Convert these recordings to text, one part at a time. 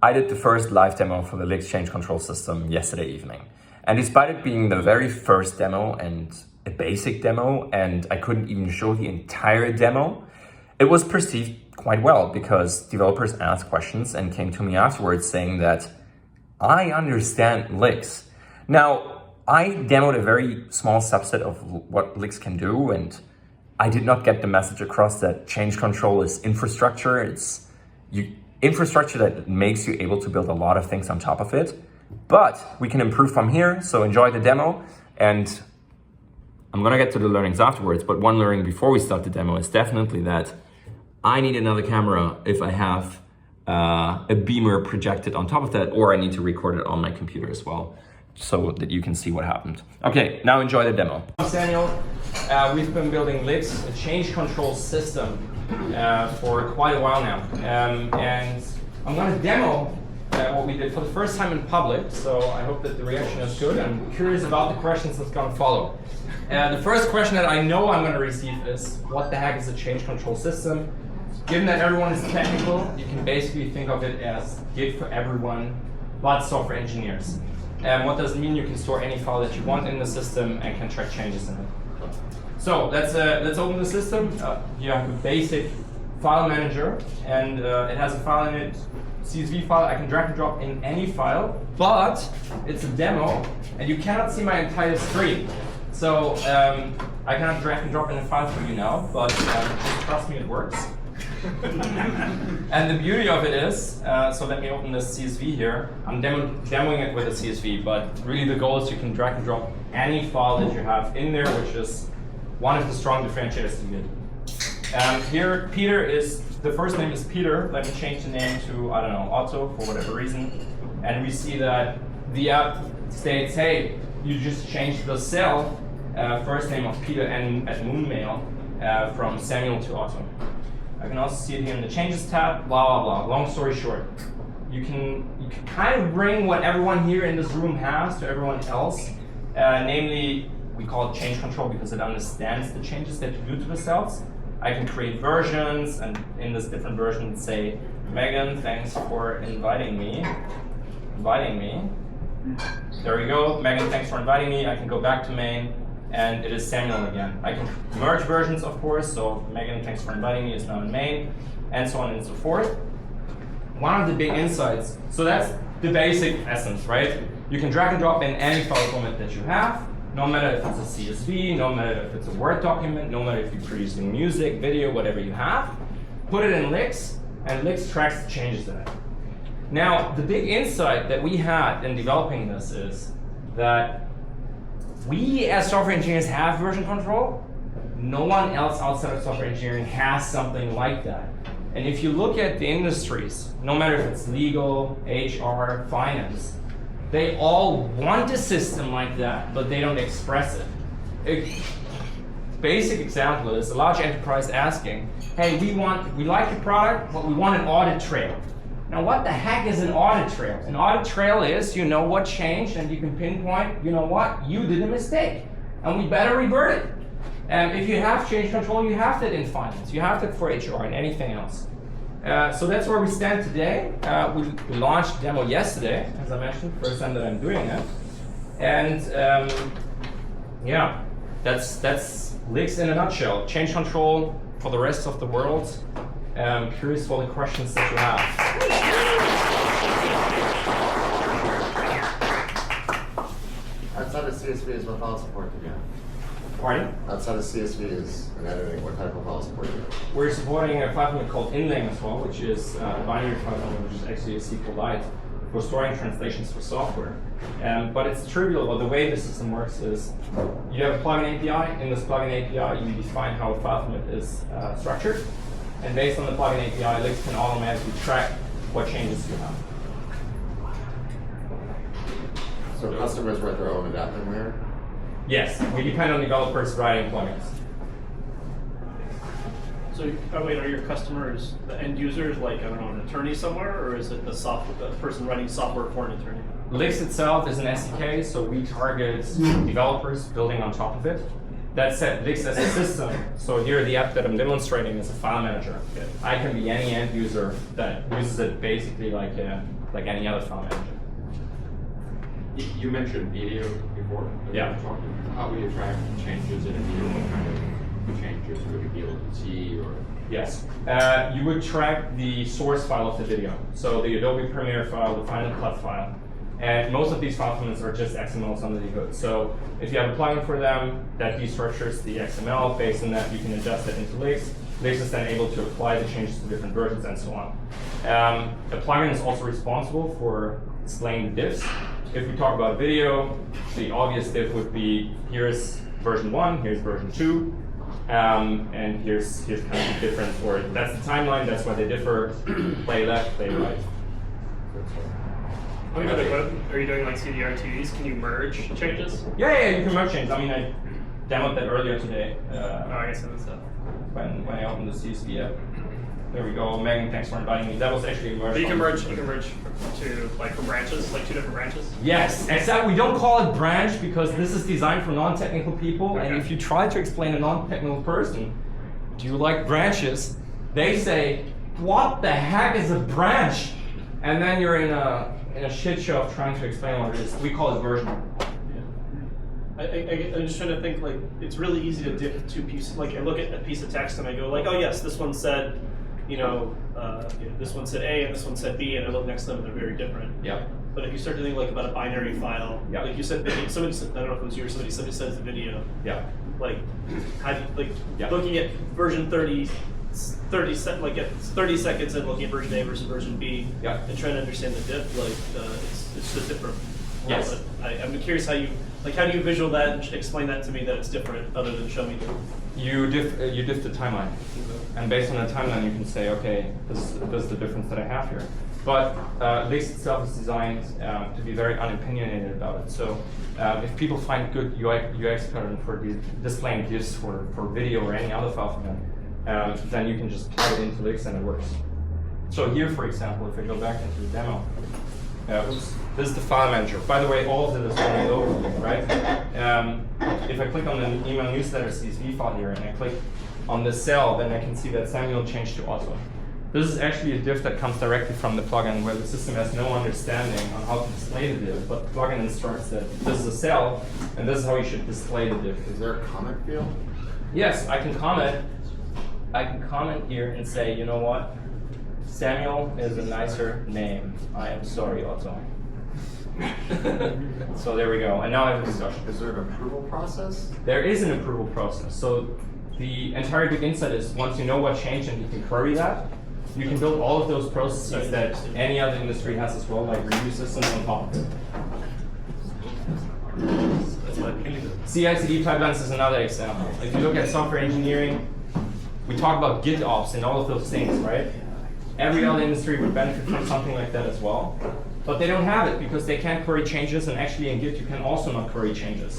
I did the first live demo for the LIX change control system yesterday evening. And despite it being the very first demo and a basic demo, and I couldn't even show the entire demo, it was perceived quite well because developers asked questions and came to me afterwards saying that I understand LIX. Now, I demoed a very small subset of what LIX can do, and I did not get the message across that change control is infrastructure. It's infrastructure that makes you able to build a lot of things on top of it. But we can improve from here, so enjoy the demo. And I'm gonna get to the learnings afterwards, but one learning before we start the demo is definitely that I need another camera if I have a beamer projected on top of that, or I need to record it on my computer as well, so that you can see what happened. Okay, now enjoy the demo. I'm Daniel. We've been building LIX, a change control system, for quite a while now. And I'm going to demo what we did for the first time in public, so I hope that the reaction is good. I'm curious about the questions that's going to follow. The first question that I know I'm going to receive is, what the heck is a change control system? Given that everyone is technical, you can basically think of it as Git for everyone, but software engineers. What does it mean? You can store any file that you want in the system and can track changes in it. So let's open the system. You have a basic file manager, and it has a file in it, CSV file. I can drag and drop in any file, but it's a demo, and you cannot see my entire screen. So I cannot drag and drop in a file for you now, but just trust me, it works. And the beauty of it is, so let me open this CSV here. I'm demoing it with a CSV, but really the goal is you can drag and drop any file that you have in there, which is one of the strong differentiators to Git. Here, Peter is, the first name is Peter. Let me change the name to, I don't know, Otto for whatever reason. And we see that the app states, hey, you just changed the cell, first name of Peter and at Moonmail from Samuel to Otto. I can also see it here in the Changes tab, blah, blah, blah. Long story short, you can kind of bring what everyone here in this room has to everyone else. Namely, we call it change control because it understands the changes that you do to the cells. I can create versions, and in this different version say, Megan, thanks for inviting me. There we go, Megan, thanks for inviting me. I can go back to main, and it is Samuel again. I can merge versions, of course, so Megan, thanks for inviting me is now in main, and so on and so forth. One of the big insights, so that's the basic essence, right? You can drag and drop in any file format that you have, no matter if it's a CSV, no matter if it's a Word document, no matter if you're producing music, video, whatever you have, put it in LIX, and LIX tracks the changes in it. Now, the big insight that we had in developing this is that we as software engineers have version control. No one else outside of software engineering has something like that. And if you look at the industries, no matter if it's legal, HR, finance, they all want a system like that, but they don't express it. A basic example is a large enterprise asking, hey, we like your product, but we want an audit trail. Now, what the heck is an audit trail? An audit trail is, you know what changed, and you can pinpoint, you know what, you did a mistake, and we better revert it. And if you have change control, you have that in finance, you have that for HR and anything else. So that's where we stand today. We launched demo yesterday, as I mentioned, first time that I'm doing it. And yeah, that's LIX in a nutshell. Change control for the rest of the world. Curious for the questions that you have. Outside of CSV is what file support do you have? Pardon? Outside of CSV and editing, what type of file support do you have? We're supporting a platform called Inlang as well, which is a binary platform, which is actually a SQLite for storing translations for software. But it's trivial, but the way the system works is you have a plugin API. In this plugin API, you define how a file format is structured. And based on the plugin API, LIX can automatically track what changes you have. So customers write their own adaptive. Yes, we depend on developers writing plugins. So, wait, are your customers the end users, like, I don't know, an attorney somewhere, or is it the person writing software for an attorney? LIX itself is an SDK, so we target developers building on top of it. That said, LIX as a system, so here the app that I'm demonstrating is a file manager. Okay. I can be any end user that uses it basically like a like any other file manager. You mentioned video before. Yeah. How will you track changes in a video? What kind of changes would you be able to see? Or Yes. You would track the source file of the video. So the Adobe Premiere file, the Final Cut file. And most of these file formats are just XMLs under the hood. So if you have a plugin for them that destructures the XML, based on that you can adjust it into Wix. Wix is then able to apply the changes to different versions and so on. A plugin is also responsible for displaying the diffs. If we talk about video, the obvious diff would be here's version 1, here's version 2, and here's kind of the difference, or that's the timeline, that's why they differ, play left, play right. Are you doing like CDR2s? Can you merge changes? Yeah, you can merge changes. I mean, I demoed that earlier today I guess that was that. when I opened the CSV app. There we go. Megan, thanks for inviting me. That was actually a merge. But you can merge to like from branches, like 2 different branches. Yes, except we don't call it branch because this is designed for non-technical people. And Okay. if you try to explain to a non-technical person, do you like branches? They say, what the heck is a branch? And then you're in a shit show of trying to explain what it is. We call it version. I'm just trying to think, like, it's really easy to diff 2 pieces. Like, I look at a piece of text and I go, like, oh yes, this one said, this one said A and this one said B, and I look next to them and they're very different. Yeah. But if you start to think like about a binary file, Yeah. like you said, video, somebody said, I don't know if it was you or somebody said it's a video. Yeah. Like, how do you, like, Yeah. looking at version 30 like at 30 seconds and looking at version A versus version B, Yeah. and trying to understand the diff, like, it's just different. Yes. But I'm curious how do you visual that and explain that to me that it's different other than show me the. You diff the timeline, and based on the timeline, you can say, okay, this is the difference that I have here. But Wix itself is designed to be very unopinionated about it. So if people find good UX pattern for displaying GIFs for video or any other file format, then you can just plug it into Wix and it works. So here, for example, if I go back into the demo, this is the file manager. By the way, all of it is on the overview, right? If I click on the email newsletter CSV file here and I click on this cell, then I can see that Samuel changed to Otto. This is actually a diff that comes directly from the plugin where the system has no understanding on how to display the diff, but the plugin instructs that this is a cell and this is how you should display the diff. Is there a comment field? Yes, I can comment. I can comment here and say, you know what? Samuel is a nicer name. I am sorry, Otto. So there we go. And now I have a discussion. Is there an approval process? There is an approval process. So the entire big insight is once you know what changed and you can query that, you can build all of those processes that any other industry has as well, like review systems on top of it. That's what I do. CI/CD pipelines is another example. If you look at software engineering, we talk about GitOps and all of those things, right? Every other industry would benefit from something like that as well. But they don't have it because they can't query changes, and actually in Git you can also not query changes.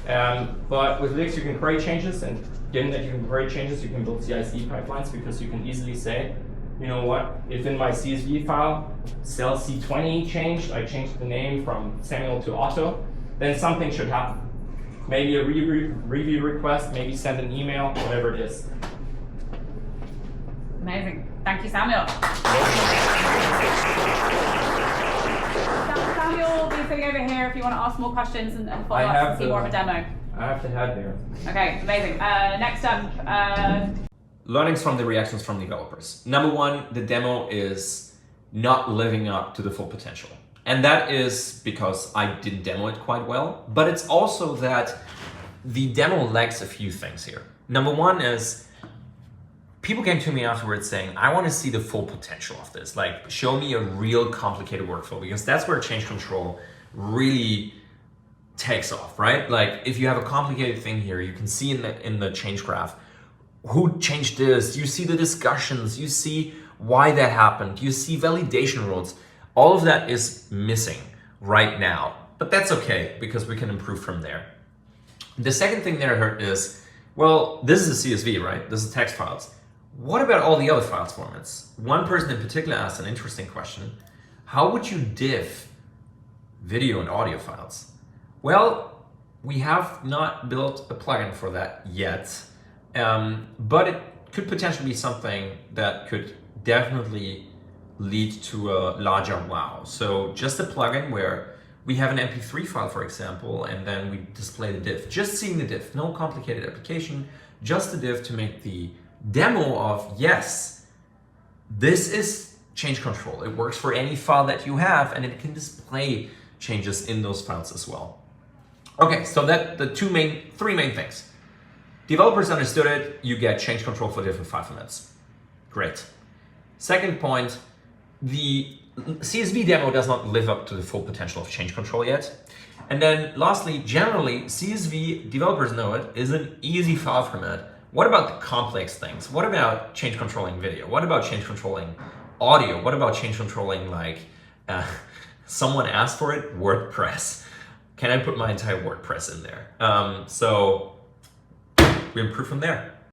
But with Wix you can query changes, and given that you can query changes, you can build CI/CD pipelines because you can easily say, you know what, if in my CSV file cell C20 changed, I changed the name from Samuel to Otto, then something should happen. Maybe a review request, maybe send an email, whatever it is. Amazing. Thank you, Samuel. Samuel, be sitting over here if you want to ask more questions and follow I up have and see the- more of a demo. I have to head there. Okay, amazing. Next up, Learnings from the reactions from developers. Number one, the demo is not living up to the full potential. And that is because I didn't demo it quite well, but it's also that the demo lacks a few things here. Number one is people came to me afterwards saying, I want to see the full potential of this. Like, show me a real complicated workflow, because that's where change control really takes off, right? Like, if you have a complicated thing here, you can see in the change graph, who changed this? You see the discussions, you see why that happened, you see validation rules. All of that is missing right now, but that's okay because we can improve from there. The second thing that I heard is, well, this is a CSV, right? This is text files. What about all the other files formats? One person in particular asked an interesting question. How would you diff video and audio files? Well, we have not built a plugin for that yet. But it could potentially be something that could definitely lead to a larger wow. So just a plugin where we have an MP3 file, for example, and then we display the diff. Just seeing the diff, no complicated application, just the diff to make the demo of, yes, this is change control. It works for any file that you have, and it can display changes in those files as well. Okay, so that the three main things. Developers understood it, you get change control for diff in 5 minutes. Great. Second point, the CSV demo does not live up to the full potential of change control yet. And then lastly, generally, CSV, developers know it, is an easy file format. What about the complex things? What about change controlling video? What about change controlling audio? What about change controlling, like, someone asked for it, WordPress. Can I put my entire WordPress in there? So we improve from there.